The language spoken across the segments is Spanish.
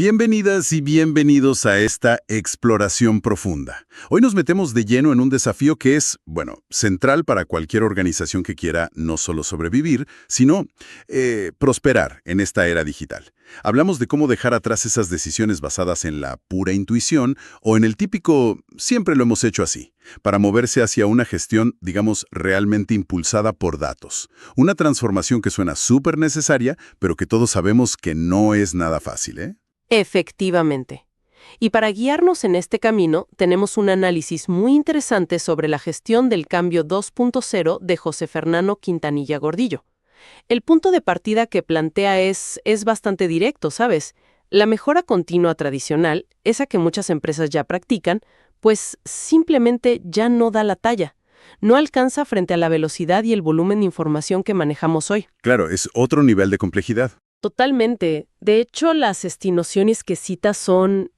Bienvenidas y bienvenidos a esta exploración profunda. Hoy nos metemos de lleno en un desafío que es, central para cualquier organización que quiera no solo sobrevivir, sino prosperar en esta era digital. Hablamos de cómo dejar atrás esas decisiones basadas en la pura intuición o en el típico «siempre lo hemos hecho así», para moverse hacia una gestión, digamos, realmente impulsada por datos. Una transformación que suena súper necesaria, pero que todos sabemos que no es nada fácil, ¿eh? Efectivamente. Y para guiarnos en este camino, tenemos un análisis muy interesante sobre la gestión del cambio 2.0 de José Fernando Quintanilla Gordillo. El punto de partida que plantea es bastante directo, ¿sabes? La mejora continua tradicional, esa que muchas empresas ya practican, pues simplemente ya no da la talla. No alcanza frente a la velocidad y el volumen de información que manejamos hoy. Claro, es otro nivel de complejidad. Totalmente. De hecho, las estimaciones que cita son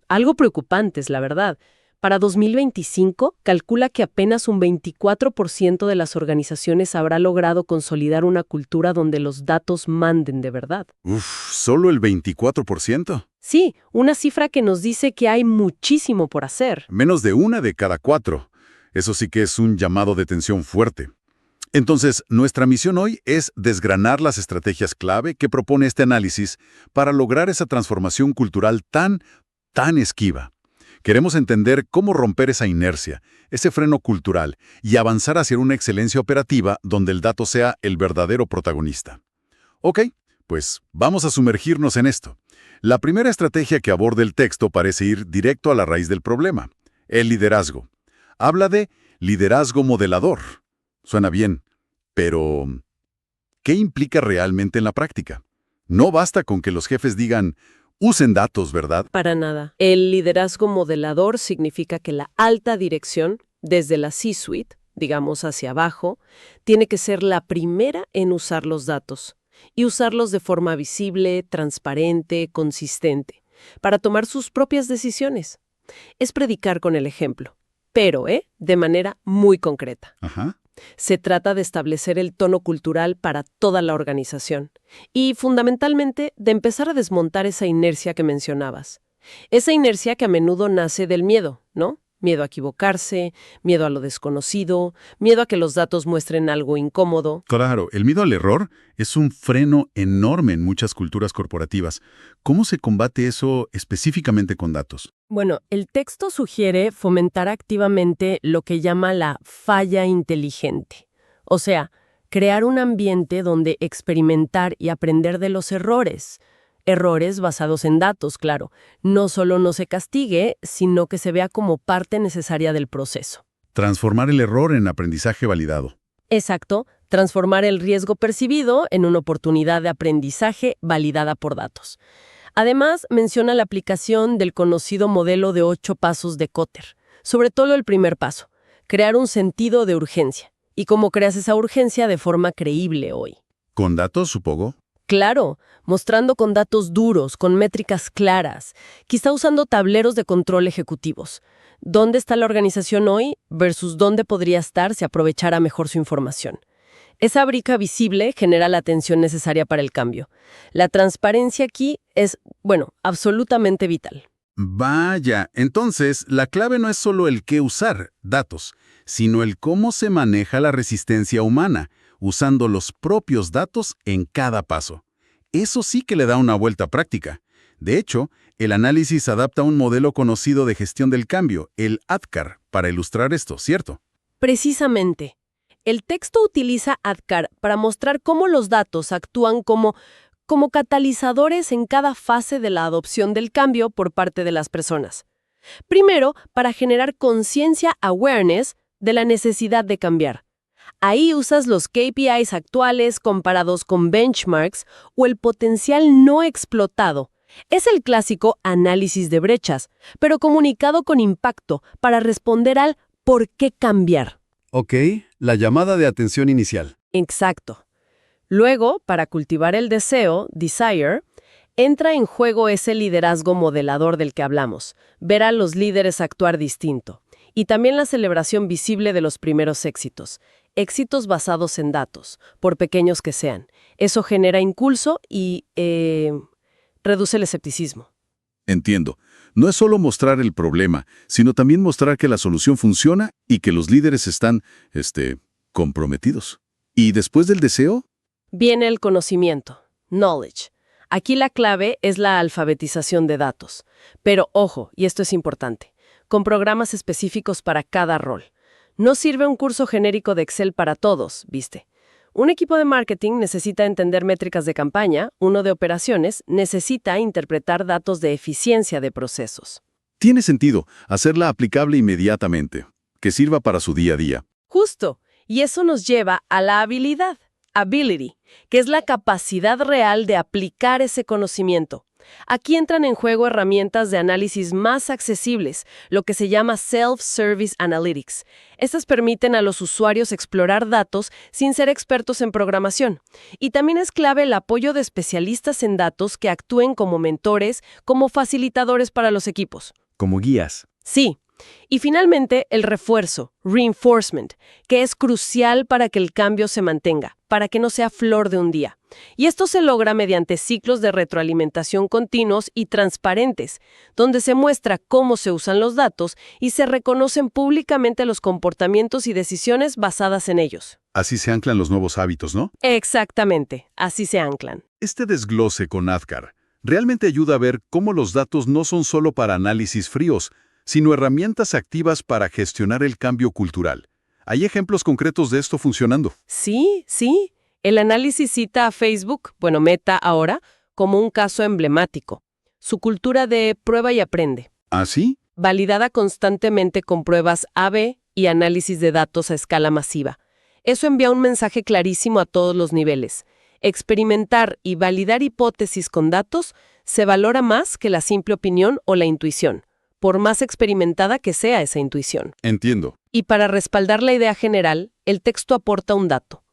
algo preocupantes, la verdad. Para 2025, calcula que apenas un 24% de las organizaciones habrá logrado consolidar una cultura donde los datos manden de verdad. Uf, ¿solo el 24%? Sí, una cifra que nos dice que hay muchísimo por hacer. Menos de una de cada 4. Eso sí que es un llamado de atención fuerte. Entonces, nuestra misión hoy es desgranar las estrategias clave que propone este análisis para lograr esa transformación cultural tan esquiva. Queremos entender cómo romper esa inercia, ese freno cultural, y avanzar hacia una excelencia operativa donde el dato sea el verdadero protagonista. Ok, pues vamos a sumergirnos en esto. La primera estrategia que aborda el texto parece ir directo a la raíz del problema, el liderazgo. Habla de liderazgo modelador. Suena bien, pero ¿qué implica realmente en la práctica? No basta con que los jefes digan, usen datos, ¿verdad? Para nada. El liderazgo modelador significa que la alta dirección, desde la C-suite, digamos hacia abajo, tiene que ser la primera en usar los datos y usarlos de forma visible, transparente, consistente, para tomar sus propias decisiones. Es predicar con el ejemplo, pero de manera muy concreta. Ajá. Se trata de establecer el tono cultural para toda la organización y, fundamentalmente, de empezar a desmontar esa inercia que mencionabas. Esa inercia que a menudo nace del miedo, ¿no? Miedo a equivocarse, miedo a lo desconocido, miedo a que los datos muestren algo incómodo. Claro, el miedo al error es un freno enorme en muchas culturas corporativas. ¿Cómo se combate eso específicamente con datos? Bueno, el texto sugiere fomentar activamente lo que llama la falla inteligente. O sea, crear un ambiente donde experimentar y aprender de los errores. Errores basados en datos, claro. No solo no se castigue, sino que se vea como parte necesaria del proceso. Transformar el error en aprendizaje validado. Exacto, transformar el riesgo percibido en una oportunidad de aprendizaje validada por datos. Además, menciona la aplicación del conocido modelo de 8 pasos de Kotter, sobre todo el primer paso, crear un sentido de urgencia. ¿Y cómo creas esa urgencia de forma creíble hoy? ¿Con datos, supongo? Claro, mostrando con datos duros, con métricas claras, quizá usando tableros de control ejecutivos. ¿Dónde está la organización hoy versus dónde podría estar si aprovechara mejor su información? Esa brica visible genera la atención necesaria para el cambio. La transparencia aquí es, absolutamente vital. Vaya, entonces la clave no es solo el qué usar, datos, sino el cómo se maneja la resistencia humana, usando los propios datos en cada paso. Eso sí que le da una vuelta práctica. De hecho, el análisis adapta un modelo conocido de gestión del cambio, el ADKAR, para ilustrar esto, ¿cierto? Precisamente. El texto utiliza ADKAR para mostrar cómo los datos actúan como catalizadores en cada fase de la adopción del cambio por parte de las personas. Primero, para generar conciencia, awareness, de la necesidad de cambiar. Ahí usas los KPIs actuales comparados con benchmarks o el potencial no explotado. Es el clásico análisis de brechas, pero comunicado con impacto para responder al ¿por qué cambiar? Ok, la llamada de atención inicial. Exacto. Luego, para cultivar el deseo, desire, entra en juego ese liderazgo modelador del que hablamos, ver a los líderes actuar distinto. Y también la celebración visible de los primeros éxitos basados en datos, por pequeños que sean. Eso genera impulso y reduce el escepticismo. Entiendo. No es solo mostrar el problema, sino también mostrar que la solución funciona y que los líderes están, comprometidos. ¿Y después del deseo? Viene el conocimiento, knowledge. Aquí la clave es la alfabetización de datos. Pero ojo, y esto es importante, con programas específicos para cada rol. No sirve un curso genérico de Excel para todos, ¿viste? Un equipo de marketing necesita entender métricas de campaña, uno de operaciones necesita interpretar datos de eficiencia de procesos. Tiene sentido hacerla aplicable inmediatamente, que sirva para su día a día. Justo, y eso nos lleva a la habilidad, ability, que es la capacidad real de aplicar ese conocimiento. Aquí entran en juego herramientas de análisis más accesibles, lo que se llama Self-Service Analytics. Estas permiten a los usuarios explorar datos sin ser expertos en programación. Y también es clave el apoyo de especialistas en datos que actúen como mentores, como facilitadores para los equipos. Como guías. Sí. Y finalmente, el refuerzo, reinforcement, que es crucial para que el cambio se mantenga, para que no sea flor de un día. Y esto se logra mediante ciclos de retroalimentación continuos y transparentes, donde se muestra cómo se usan los datos y se reconocen públicamente los comportamientos y decisiones basadas en ellos. Así se anclan los nuevos hábitos, ¿no? Exactamente, así se anclan. Este desglose con Adcar realmente ayuda a ver cómo los datos no son solo para análisis fríos, sino herramientas activas para gestionar el cambio cultural. ¿Hay ejemplos concretos de esto funcionando? Sí. El análisis cita a Facebook, Meta ahora, como un caso emblemático. Su cultura de prueba y aprende. ¿Ah, sí? Validada constantemente con pruebas A/B y análisis de datos a escala masiva. Eso envía un mensaje clarísimo a todos los niveles. Experimentar y validar hipótesis con datos se valora más que la simple opinión o la intuición, por más experimentada que sea esa intuición. Entiendo. Y para respaldar la idea general, el texto aporta un dato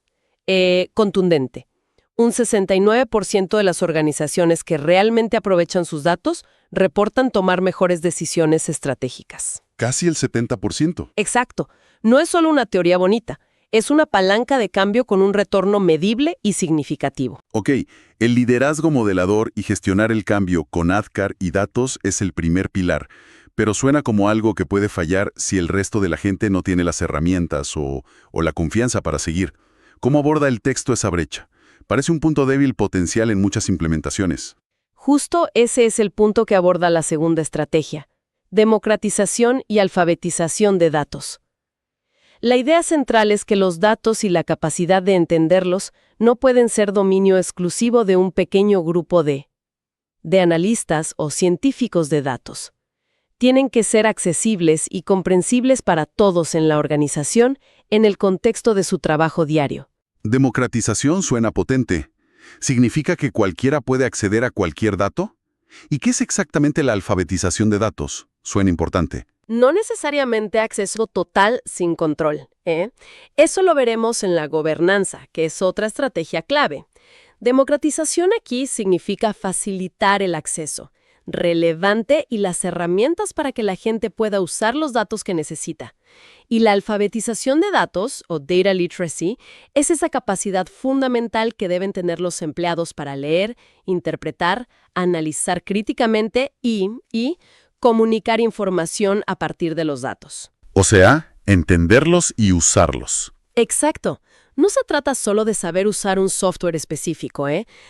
contundente. Un 69% de las organizaciones que realmente aprovechan sus datos reportan tomar mejores decisiones estratégicas. Casi el 70%. Exacto. No es solo una teoría bonita, es una palanca de cambio con un retorno medible y significativo. Ok, el liderazgo modelador y gestionar el cambio con Adcar y datos es el primer pilar, pero suena como algo que puede fallar si el resto de la gente no tiene las herramientas o la confianza para seguir. ¿Cómo aborda el texto esa brecha? Parece un punto débil potencial en muchas implementaciones. Justo ese es el punto que aborda la segunda estrategia: democratización y alfabetización de datos. La idea central es que los datos y la capacidad de entenderlos no pueden ser dominio exclusivo de un pequeño grupo de analistas o científicos de datos. Tienen que ser accesibles y comprensibles para todos en la organización en el contexto de su trabajo diario. Democratización suena potente. ¿Significa que cualquiera puede acceder a cualquier dato? ¿Y qué es exactamente la alfabetización de datos? Suena importante. No necesariamente acceso total sin control, ¿eh? Eso lo veremos en la gobernanza, que es otra estrategia clave. Democratización aquí significa facilitar el acceso relevante y las herramientas para que la gente pueda usar los datos que necesita. Y la alfabetización de datos, o data literacy, es esa capacidad fundamental que deben tener los empleados para leer, interpretar, analizar críticamente y comunicar información a partir de los datos. O sea, entenderlos y usarlos. Exacto. No se trata solo de saber usar un software específico,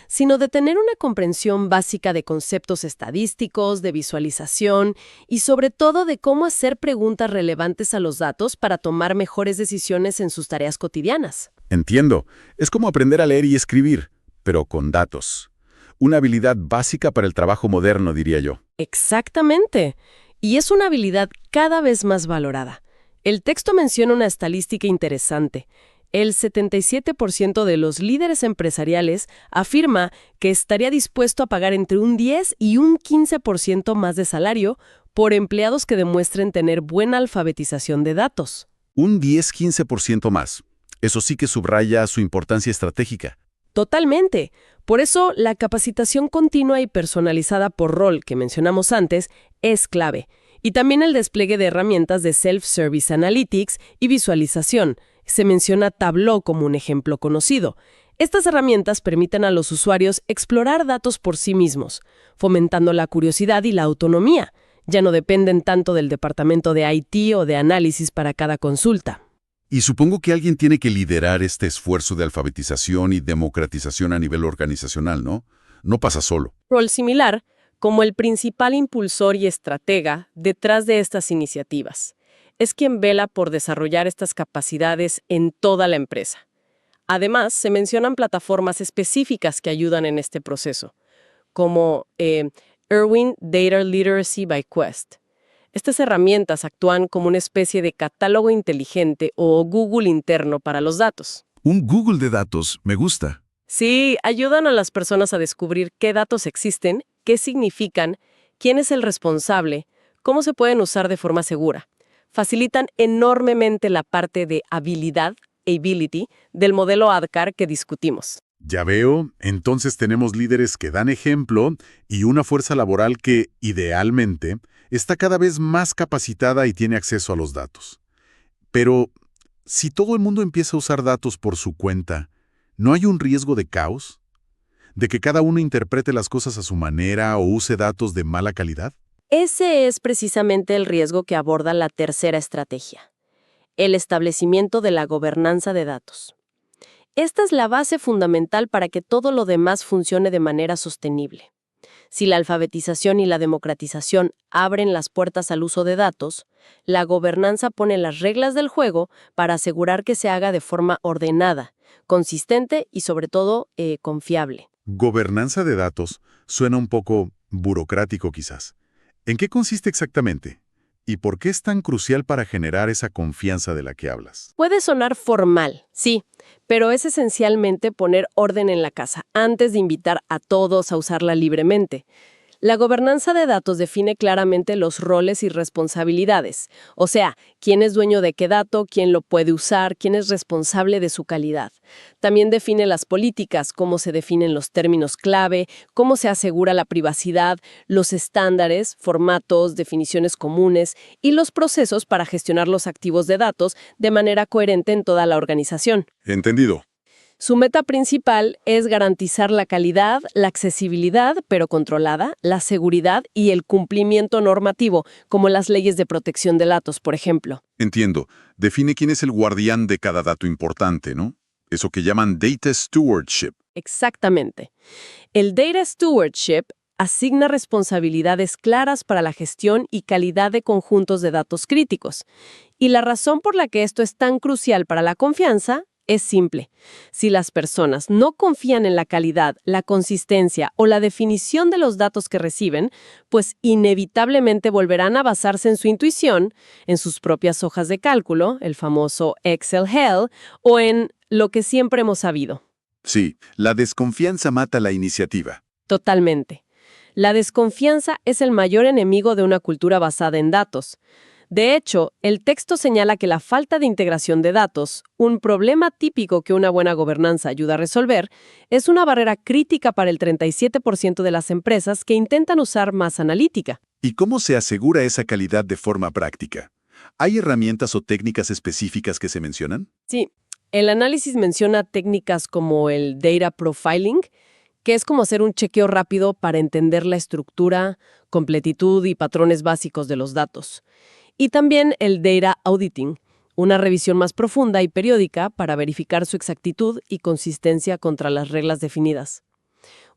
sino de tener una comprensión básica de conceptos estadísticos, de visualización y sobre todo de cómo hacer preguntas relevantes a los datos para tomar mejores decisiones en sus tareas cotidianas. Entiendo. Es como aprender a leer y escribir, pero con datos. Una habilidad básica para el trabajo moderno, diría yo. Exactamente. Y es una habilidad cada vez más valorada. El texto menciona una estadística interesante. El 77% de los líderes empresariales afirma que estaría dispuesto a pagar entre un 10 y un 15% más de salario por empleados que demuestren tener buena alfabetización de datos. Un 10-15% más. Eso sí que subraya su importancia estratégica. Totalmente. Por eso, la capacitación continua y personalizada por rol que mencionamos antes es clave. Y también el despliegue de herramientas de Self-Service Analytics y visualización. Se menciona Tableau como un ejemplo conocido. Estas herramientas permiten a los usuarios explorar datos por sí mismos, fomentando la curiosidad y la autonomía. Ya no dependen tanto del departamento de IT o de análisis para cada consulta. Y supongo que alguien tiene que liderar este esfuerzo de alfabetización y democratización a nivel organizacional, ¿no? No pasa solo. Rol similar como el principal impulsor y estratega detrás de estas iniciativas. Es quien vela por desarrollar estas capacidades en toda la empresa. Además, se mencionan plataformas específicas que ayudan en este proceso, como Irwin Data Literacy by Quest. Estas herramientas actúan como una especie de catálogo inteligente o Google interno para los datos. Un Google de datos, me gusta. Sí, ayudan a las personas a descubrir qué datos existen, qué significan, quién es el responsable, cómo se pueden usar de forma segura. Facilitan enormemente la parte de habilidad, ability, del modelo ADKAR que discutimos. Ya veo, entonces tenemos líderes que dan ejemplo y una fuerza laboral que, idealmente, está cada vez más capacitada y tiene acceso a los datos. Pero, si todo el mundo empieza a usar datos por su cuenta, ¿no hay un riesgo de caos? ¿De que cada uno interprete las cosas a su manera o use datos de mala calidad? Ese es precisamente el riesgo que aborda la tercera estrategia, el establecimiento de la gobernanza de datos. Esta es la base fundamental para que todo lo demás funcione de manera sostenible. Si la alfabetización y la democratización abren las puertas al uso de datos, la gobernanza pone las reglas del juego para asegurar que se haga de forma ordenada, consistente y, sobre todo, confiable. Gobernanza de datos suena un poco burocrático quizás. ¿En qué consiste exactamente? ¿Y por qué es tan crucial para generar esa confianza de la que hablas? Puede sonar formal, sí, pero es esencialmente poner orden en la casa antes de invitar a todos a usarla libremente. La gobernanza de datos define claramente los roles y responsabilidades, o sea, quién es dueño de qué dato, quién lo puede usar, quién es responsable de su calidad. También define las políticas, cómo se definen los términos clave, cómo se asegura la privacidad, los estándares, formatos, definiciones comunes y los procesos para gestionar los activos de datos de manera coherente en toda la organización. Entendido. Su meta principal es garantizar la calidad, la accesibilidad, pero controlada, la seguridad y el cumplimiento normativo, como las leyes de protección de datos, por ejemplo. Entiendo. Define quién es el guardián de cada dato importante, ¿no? Eso que llaman Data Stewardship. Exactamente. El Data Stewardship asigna responsabilidades claras para la gestión y calidad de conjuntos de datos críticos. Y la razón por la que esto es tan crucial para la confianza es simple. Si las personas no confían en la calidad, la consistencia o la definición de los datos que reciben, pues inevitablemente volverán a basarse en su intuición, en sus propias hojas de cálculo, el famoso Excel Hell, o en lo que siempre hemos sabido. Sí, la desconfianza mata la iniciativa. Totalmente. La desconfianza es el mayor enemigo de una cultura basada en datos. De hecho, el texto señala que la falta de integración de datos, un problema típico que una buena gobernanza ayuda a resolver, es una barrera crítica para el 37% de las empresas que intentan usar más analítica. ¿Y cómo se asegura esa calidad de forma práctica? ¿Hay herramientas o técnicas específicas que se mencionan? Sí, el análisis menciona técnicas como el data profiling, que es como hacer un chequeo rápido para entender la estructura, completitud y patrones básicos de los datos. Y también el data auditing, una revisión más profunda y periódica para verificar su exactitud y consistencia contra las reglas definidas.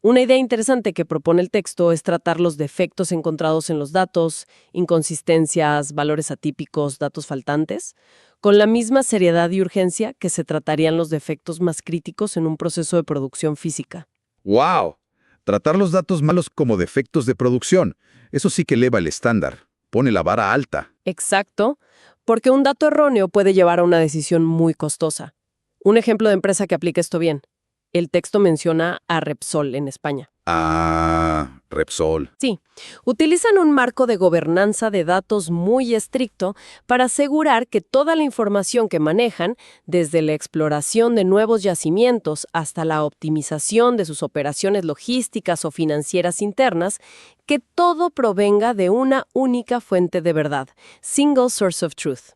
Una idea interesante que propone el texto es tratar los defectos encontrados en los datos, inconsistencias, valores atípicos, datos faltantes, con la misma seriedad y urgencia que se tratarían los defectos más críticos en un proceso de producción física. ¡Wow! Tratar los datos malos como defectos de producción. Eso sí que eleva el estándar. Pone la vara alta. Exacto, porque un dato erróneo puede llevar a una decisión muy costosa. Un ejemplo de empresa que aplica esto bien. El texto menciona a Repsol en España. Ah, Repsol. Sí, utilizan un marco de gobernanza de datos muy estricto para asegurar que toda la información que manejan, desde la exploración de nuevos yacimientos hasta la optimización de sus operaciones logísticas o financieras internas, que todo provenga de una única fuente de verdad, single source of truth.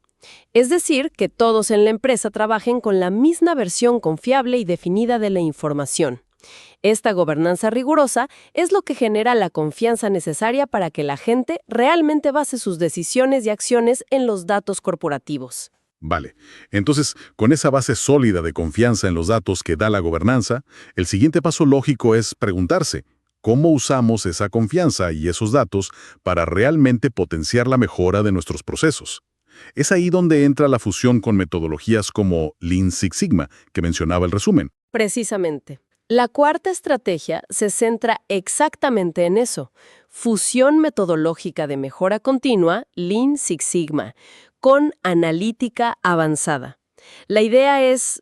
Es decir, que todos en la empresa trabajen con la misma versión confiable y definida de la información. Esta gobernanza rigurosa es lo que genera la confianza necesaria para que la gente realmente base sus decisiones y acciones en los datos corporativos. Vale. Entonces, con esa base sólida de confianza en los datos que da la gobernanza, el siguiente paso lógico es preguntarse, ¿cómo usamos esa confianza y esos datos para realmente potenciar la mejora de nuestros procesos? Es ahí donde entra la fusión con metodologías como Lean Six Sigma, que mencionaba el resumen. Precisamente. La cuarta estrategia se centra exactamente en eso, fusión metodológica de mejora continua, Lean Six Sigma, con analítica avanzada. La idea es,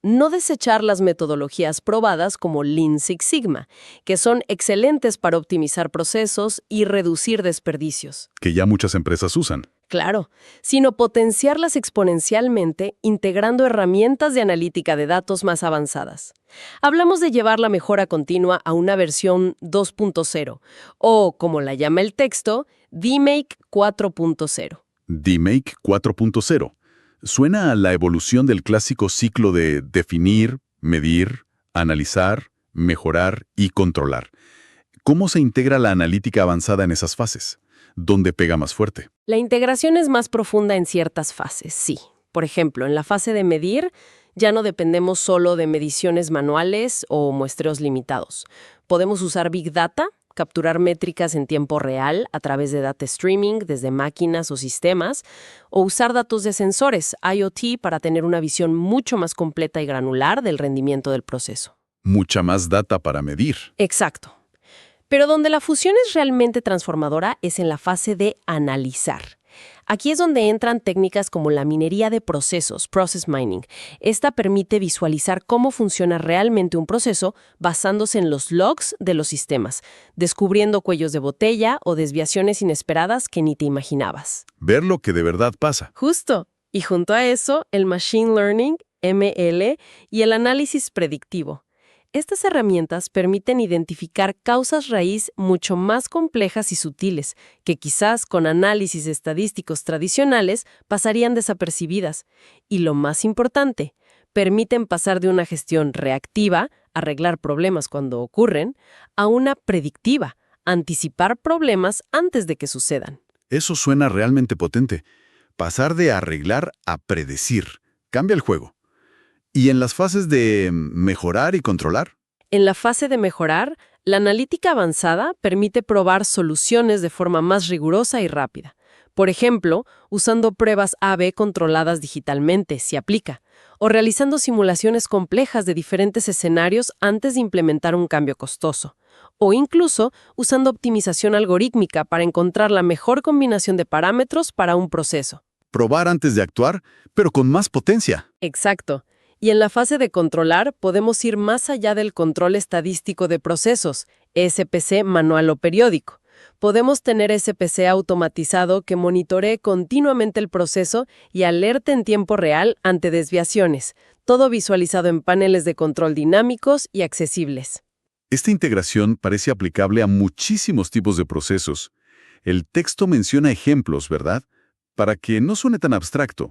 no desechar las metodologías probadas como Lean Six Sigma, que son excelentes para optimizar procesos y reducir desperdicios. Que ya muchas empresas usan. Claro, sino potenciarlas exponencialmente integrando herramientas de analítica de datos más avanzadas. Hablamos de llevar la mejora continua a una versión 2.0 o, como la llama el texto, DMake 4.0. DMake 4.0. Suena a la evolución del clásico ciclo de definir, medir, analizar, mejorar y controlar. ¿Cómo se integra la analítica avanzada en esas fases? ¿Dónde pega más fuerte? La integración es más profunda en ciertas fases, sí. Por ejemplo, en la fase de medir, ya no dependemos solo de mediciones manuales o muestreos limitados. Podemos usar Big Data, capturar métricas en tiempo real a través de data streaming desde máquinas o sistemas, o usar datos de sensores, IoT, para tener una visión mucho más completa y granular del rendimiento del proceso. Mucha más data para medir. Exacto. Pero donde la fusión es realmente transformadora es en la fase de analizar. Aquí es donde entran técnicas como la minería de procesos, process mining. Esta permite visualizar cómo funciona realmente un proceso basándose en los logs de los sistemas, descubriendo cuellos de botella o desviaciones inesperadas que ni te imaginabas. Ver lo que de verdad pasa. Justo. Y junto a eso, el Machine Learning, ML, y el análisis predictivo. Estas herramientas permiten identificar causas raíz mucho más complejas y sutiles, que quizás con análisis estadísticos tradicionales pasarían desapercibidas. Y lo más importante, permiten pasar de una gestión reactiva, arreglar problemas cuando ocurren, a una predictiva, anticipar problemas antes de que sucedan. Eso suena realmente potente. Pasar de arreglar a predecir. Cambia el juego. ¿Y en las fases de mejorar y controlar? En la fase de mejorar, la analítica avanzada permite probar soluciones de forma más rigurosa y rápida. Por ejemplo, usando pruebas A/B controladas digitalmente, si aplica, o realizando simulaciones complejas de diferentes escenarios antes de implementar un cambio costoso. O incluso usando optimización algorítmica para encontrar la mejor combinación de parámetros para un proceso. Probar antes de actuar, pero con más potencia. Exacto. Y en la fase de controlar podemos ir más allá del control estadístico de procesos, SPC manual o periódico. Podemos tener SPC automatizado que monitoree continuamente el proceso y alerte en tiempo real ante desviaciones, todo visualizado en paneles de control dinámicos y accesibles. Esta integración parece aplicable a muchísimos tipos de procesos. El texto menciona ejemplos, ¿verdad? Para que no suene tan abstracto.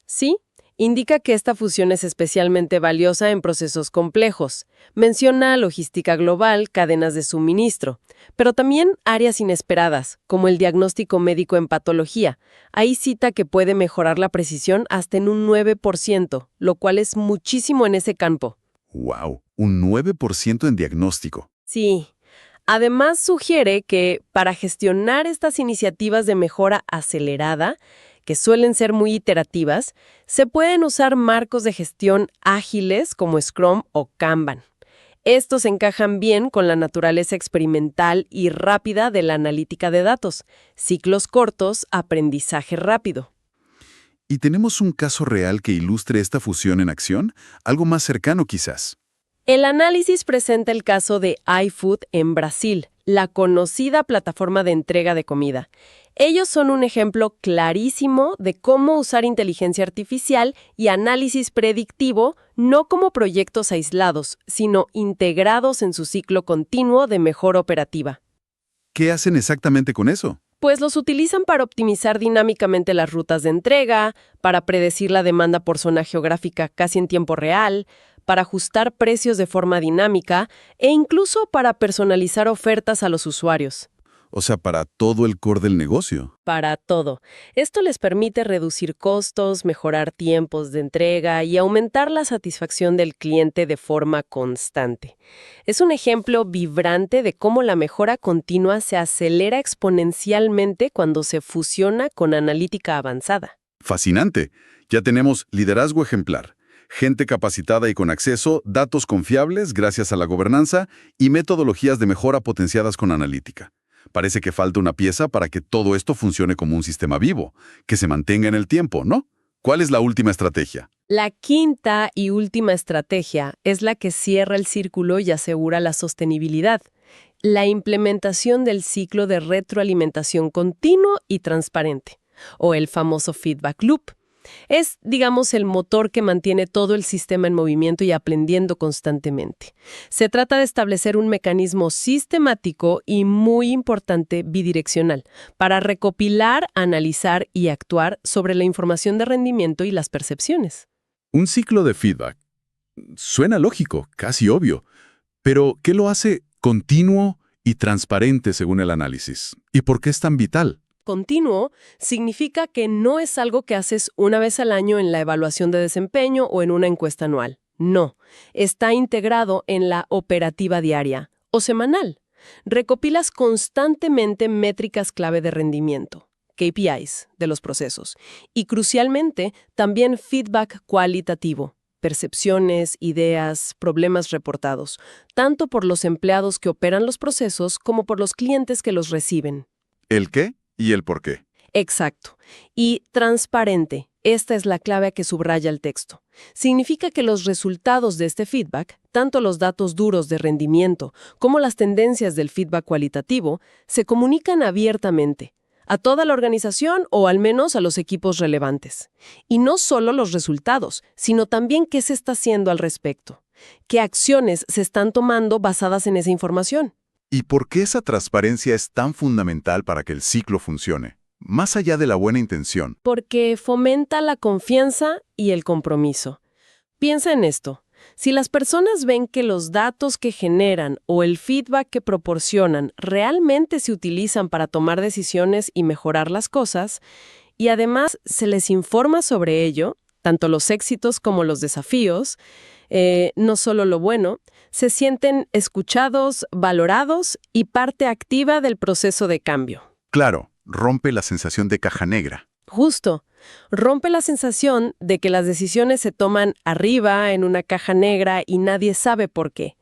Sí. Indica que esta fusión es especialmente valiosa en procesos complejos. Menciona logística global, cadenas de suministro, pero también áreas inesperadas, como el diagnóstico médico en patología. Ahí cita que puede mejorar la precisión hasta en un 9%, lo cual es muchísimo en ese campo. ¡Wow! Un 9% en diagnóstico. Sí. Además, sugiere que para gestionar estas iniciativas de mejora acelerada, que suelen ser muy iterativas, se pueden usar marcos de gestión ágiles como Scrum o Kanban. Estos encajan bien con la naturaleza experimental y rápida de la analítica de datos, ciclos cortos, aprendizaje rápido. ¿Y tenemos un caso real que ilustre esta fusión en acción? Algo más cercano quizás. El análisis presenta el caso de iFood en Brasil, la conocida plataforma de entrega de comida. Ellos son un ejemplo clarísimo de cómo usar inteligencia artificial y análisis predictivo no como proyectos aislados, sino integrados en su ciclo continuo de mejora operativa. ¿Qué hacen exactamente con eso? Pues los utilizan para optimizar dinámicamente las rutas de entrega, para predecir la demanda por zona geográfica casi en tiempo real, para ajustar precios de forma dinámica e incluso para personalizar ofertas a los usuarios. O sea, para todo el core del negocio. Para todo. Esto les permite reducir costos, mejorar tiempos de entrega y aumentar la satisfacción del cliente de forma constante. Es un ejemplo vibrante de cómo la mejora continua se acelera exponencialmente cuando se fusiona con analítica avanzada. Fascinante. Ya tenemos liderazgo ejemplar, gente capacitada y con acceso, datos confiables gracias a la gobernanza y metodologías de mejora potenciadas con analítica. Parece que falta una pieza para que todo esto funcione como un sistema vivo, que se mantenga en el tiempo, ¿no? ¿Cuál es la última estrategia? La quinta y última estrategia es la que cierra el círculo y asegura la sostenibilidad. La implementación del ciclo de retroalimentación continuo y transparente, o el famoso feedback loop. Es, digamos, el motor que mantiene todo el sistema en movimiento y aprendiendo constantemente. Se trata de establecer un mecanismo sistemático y muy importante bidireccional para recopilar, analizar y actuar sobre la información de rendimiento y las percepciones. Un ciclo de feedback. Suena lógico, casi obvio. Pero, ¿qué lo hace continuo y transparente según el análisis? ¿Y por qué es tan vital? Continuo significa que no es algo que haces una vez al año en la evaluación de desempeño o en una encuesta anual. No, está integrado en la operativa diaria o semanal. Recopilas constantemente métricas clave de rendimiento, KPIs, de los procesos, y crucialmente también feedback cualitativo, percepciones, ideas, problemas reportados, tanto por los empleados que operan los procesos como por los clientes que los reciben. ¿El qué y el por qué? Exacto. Y transparente. Esta es la clave que subraya el texto. Significa que los resultados de este feedback, tanto los datos duros de rendimiento como las tendencias del feedback cualitativo, se comunican abiertamente a toda la organización o al menos a los equipos relevantes. Y no solo los resultados, sino también qué se está haciendo al respecto. ¿Qué acciones se están tomando basadas en esa información? ¿Y por qué esa transparencia es tan fundamental para que el ciclo funcione? Más allá de la buena intención. Porque fomenta la confianza y el compromiso. Piensa en esto. Si las personas ven que los datos que generan o el feedback que proporcionan realmente se utilizan para tomar decisiones y mejorar las cosas, y además se les informa sobre ello, tanto los éxitos como los desafíos, no solo lo bueno, se sienten escuchados, valorados y parte activa del proceso de cambio. Claro, rompe la sensación de caja negra. Justo. Rompe la sensación de que las decisiones se toman arriba en una caja negra y nadie sabe por qué.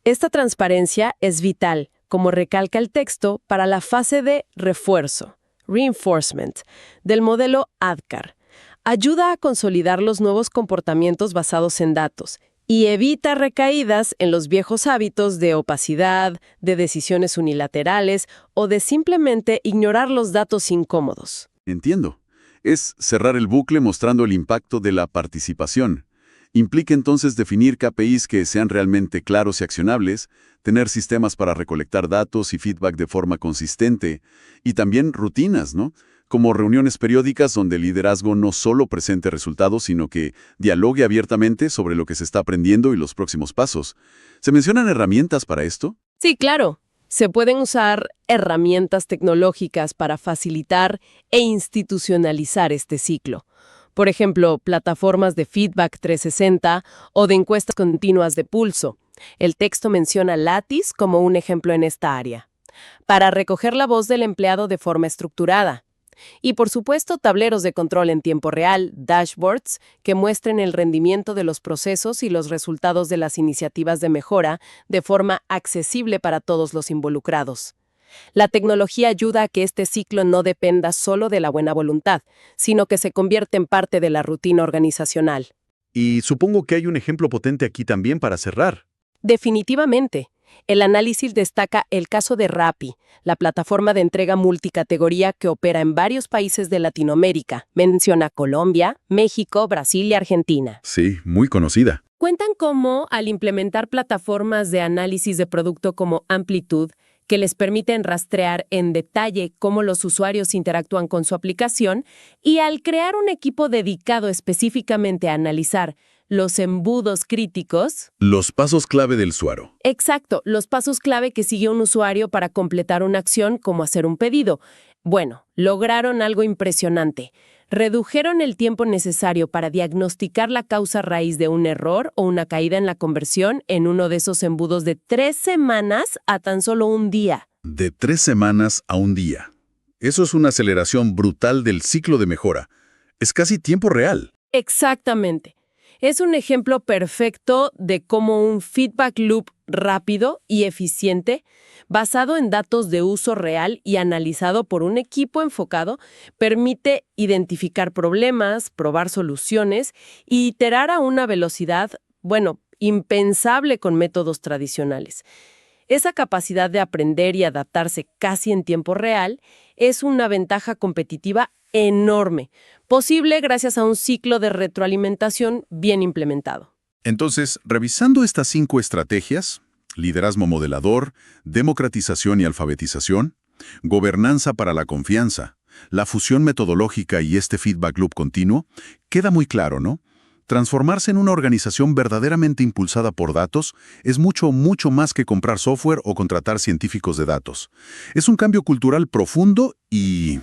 Esta transparencia es vital, como recalca el texto, para la fase de refuerzo, reinforcement, del modelo ADKAR. Ayuda a consolidar los nuevos comportamientos basados en datos y evita recaídas en los viejos hábitos de opacidad, de decisiones unilaterales o de simplemente ignorar los datos incómodos. Entiendo. Es cerrar el bucle mostrando el impacto de la participación. Implica entonces definir KPIs que sean realmente claros y accionables, tener sistemas para recolectar datos y feedback de forma consistente, y también rutinas, ¿no? Como reuniones periódicas donde el liderazgo no solo presente resultados, sino que dialogue abiertamente sobre lo que se está aprendiendo y los próximos pasos. ¿Se mencionan herramientas para esto? Sí, claro. Se pueden usar herramientas tecnológicas para facilitar e institucionalizar este ciclo. Por ejemplo, plataformas de feedback 360 o de encuestas continuas de pulso. El texto menciona Lattice como un ejemplo en esta área. Para recoger la voz del empleado de forma estructurada. Y por supuesto, tableros de control en tiempo real, dashboards, que muestren el rendimiento de los procesos y los resultados de las iniciativas de mejora de forma accesible para todos los involucrados. La tecnología ayuda a que este ciclo no dependa solo de la buena voluntad, sino que se convierte en parte de la rutina organizacional. Y supongo que hay un ejemplo potente aquí también para cerrar. Definitivamente. El análisis destaca el caso de Rappi, la plataforma de entrega multicategoría que opera en varios países de Latinoamérica. Menciona Colombia, México, Brasil y Argentina. Sí, muy conocida. Cuentan cómo, al implementar plataformas de análisis de producto como Amplitude, que les permiten rastrear en detalle cómo los usuarios interactúan con su aplicación, y al crear un equipo dedicado específicamente a analizar los embudos críticos. Los pasos clave del usuario. Exacto, los pasos clave que sigue un usuario para completar una acción como hacer un pedido. Bueno, lograron algo impresionante. Redujeron el tiempo necesario para diagnosticar la causa raíz de un error o una caída en la conversión en uno de esos embudos de 3 semanas a tan solo un día. De 3 semanas a un día. Eso es una aceleración brutal del ciclo de mejora. Es casi tiempo real. Exactamente. Es un ejemplo perfecto de cómo un feedback loop rápido y eficiente, basado en datos de uso real y analizado por un equipo enfocado, permite identificar problemas, probar soluciones y iterar a una velocidad, impensable con métodos tradicionales. Esa capacidad de aprender y adaptarse casi en tiempo real es una ventaja competitiva enorme, posible gracias a un ciclo de retroalimentación bien implementado. Entonces, revisando estas 5 estrategias, liderazgo modelador, democratización y alfabetización, gobernanza para la confianza, la fusión metodológica y este feedback loop continuo, queda muy claro, ¿no? Transformarse en una organización verdaderamente impulsada por datos es mucho, mucho más que comprar software o contratar científicos de datos. Es un cambio cultural profundo y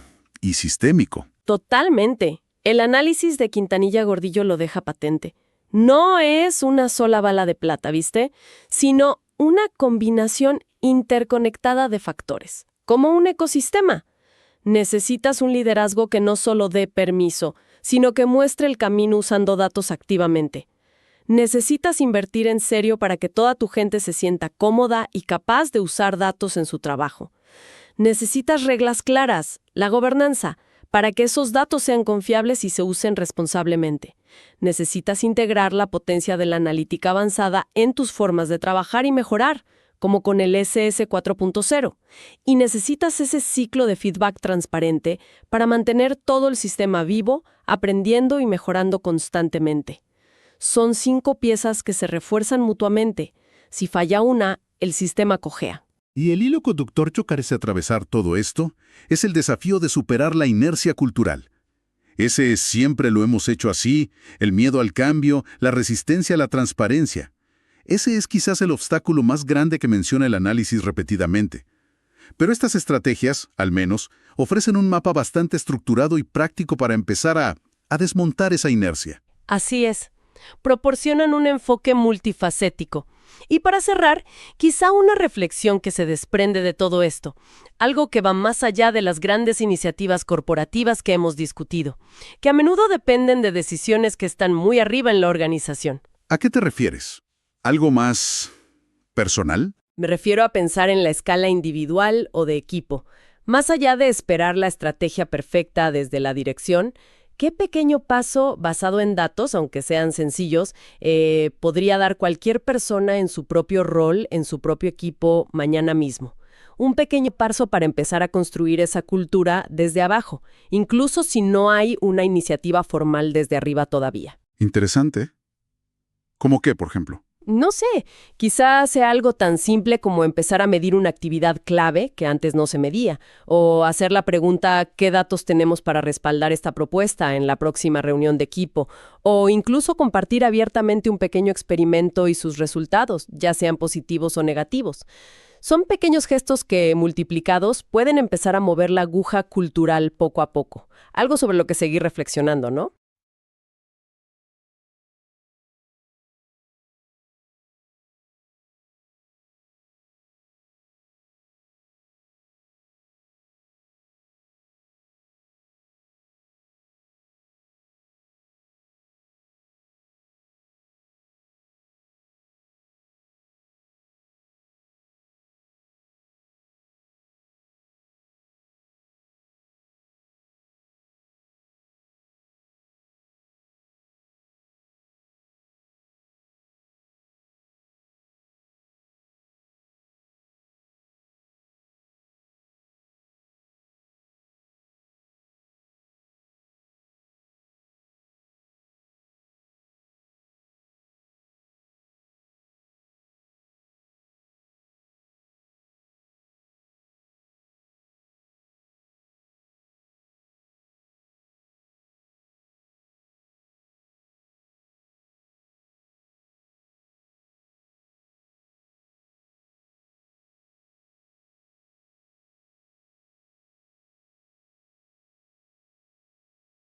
sistémico. Totalmente. El análisis de Quintanilla Gordillo lo deja patente. No es una sola bala de plata, ¿viste? Sino una combinación interconectada de factores, como un ecosistema. Necesitas un liderazgo que no solo dé permiso, sino que muestre el camino usando datos activamente. Necesitas invertir en serio para que toda tu gente se sienta cómoda y capaz de usar datos en su trabajo. Necesitas reglas claras, la gobernanza, para que esos datos sean confiables y se usen responsablemente. Necesitas integrar la potencia de la analítica avanzada en tus formas de trabajar y mejorar, como con el SS 4.0. Y necesitas ese ciclo de feedback transparente para mantener todo el sistema vivo, aprendiendo y mejorando constantemente. Son 5 piezas que se refuerzan mutuamente. Si falla una, el sistema cojea. Y el hilo conductor que parece atravesar todo esto es el desafío de superar la inercia cultural. Ese siempre lo hemos hecho así, el miedo al cambio, la resistencia a la transparencia. Ese es quizás el obstáculo más grande que menciona el análisis repetidamente. Pero estas estrategias, al menos, ofrecen un mapa bastante estructurado y práctico para empezar a desmontar esa inercia. Así es. Proporcionan un enfoque multifacético. Y para cerrar, quizá una reflexión que se desprende de todo esto, algo que va más allá de las grandes iniciativas corporativas que hemos discutido, que a menudo dependen de decisiones que están muy arriba en la organización. ¿A qué te refieres? ¿Algo más personal? Me refiero a pensar en la escala individual o de equipo. Más allá de esperar la estrategia perfecta desde la dirección, ¿qué pequeño paso basado en datos, aunque sean sencillos, podría dar cualquier persona en su propio rol, en su propio equipo, mañana mismo? Un pequeño paso para empezar a construir esa cultura desde abajo, incluso si no hay una iniciativa formal desde arriba todavía. Interesante. ¿Cómo qué, por ejemplo? No sé, quizás sea algo tan simple como empezar a medir una actividad clave que antes no se medía, o hacer la pregunta ¿qué datos tenemos para respaldar esta propuesta en la próxima reunión de equipo? O incluso compartir abiertamente un pequeño experimento y sus resultados, ya sean positivos o negativos. Son pequeños gestos que, multiplicados, pueden empezar a mover la aguja cultural poco a poco. Algo sobre lo que seguir reflexionando, ¿no?